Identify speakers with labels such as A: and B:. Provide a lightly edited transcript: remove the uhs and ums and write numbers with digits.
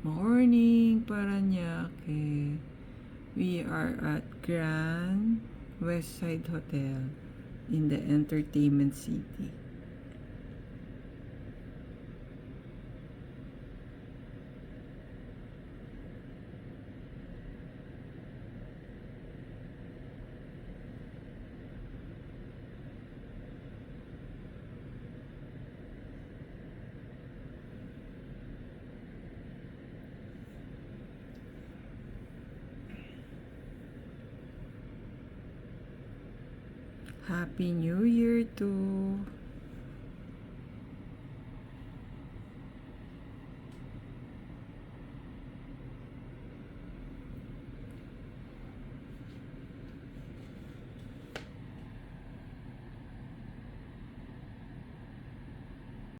A: Morning, Parañaque. We are at Grand Westside Hotel in the Entertainment City. Happy New Year to